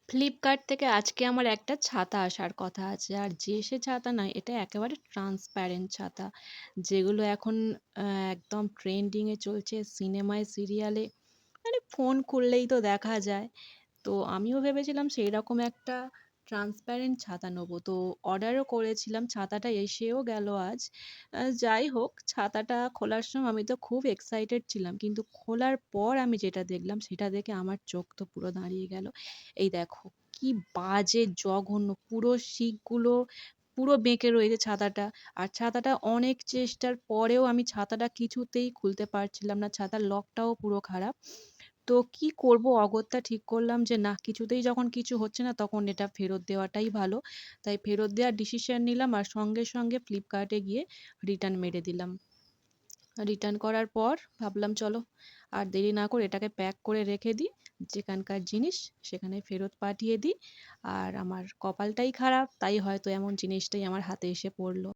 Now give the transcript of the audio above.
Flipkart থেকে আজকে আমার একটা ছাতা আসার কথা আছে। আর যে সে ছাতা নয়, এটা একেবারে ট্রান্সপারেন্ট ছাতা। যেগুলো এখন আ একদম ট্রেন্ডিং এ চলছে সিনেমায়, সিরিয়ালে। মানে ফোন খুললেই তো দেখা যায়। তো আমিও ভেবেছিলাম সেইরকম একটা ট্রান্সপারেন্ট ছাতা নেবো। তো অর্ডারও করেছিলাম। ছাতাটা এসেও গেল আজ। যাই হোক, ছাতাটা খোলার সময় আমি তো খুব এক্সাইটেড ছিলাম। কিন্তু খোলার পর আমি যেটা দেখলাম সেটা দেখে আমার চোখ তো পুরো দাঁড়িয়ে গেল। এই দেখো, কি বাজে জঘন্য! পুরো শিকগুলো পুরো বেঁকে রয়েছে ছাতাটা। আর ছাতাটা অনেক চেষ্টার পরেও আমি ছাতাটা কিছুতেই খুলতে পারছিলাম না। ছাতার লকটাও পুরো খারাপ। তো কি করব, অগত্যা ঠিক করলাম যে না, কিছুতেই যখন কিছু হচ্ছে না তখন এটা ফেরত দেওয়াটাই ভালো। তাই ফেরত দেওয়ার ডিসিশন নিলাম আর সঙ্গে সঙ্গে ফ্লিপকার্টে গিয়ে রিটার্ন মেরে দিলাম। রিটার্ন করার পর ভাবলাম চলো আর দেরি না করে এটাকে প্যাক করে রেখে দিই। যেখানকার জিনিস সেখানে ফেরত পাঠিয়ে দিই। আর আমার কপালটাই খারাপ, তাই হয়তো এমন জিনিসটাই আমার হাতে এসে পড়ল।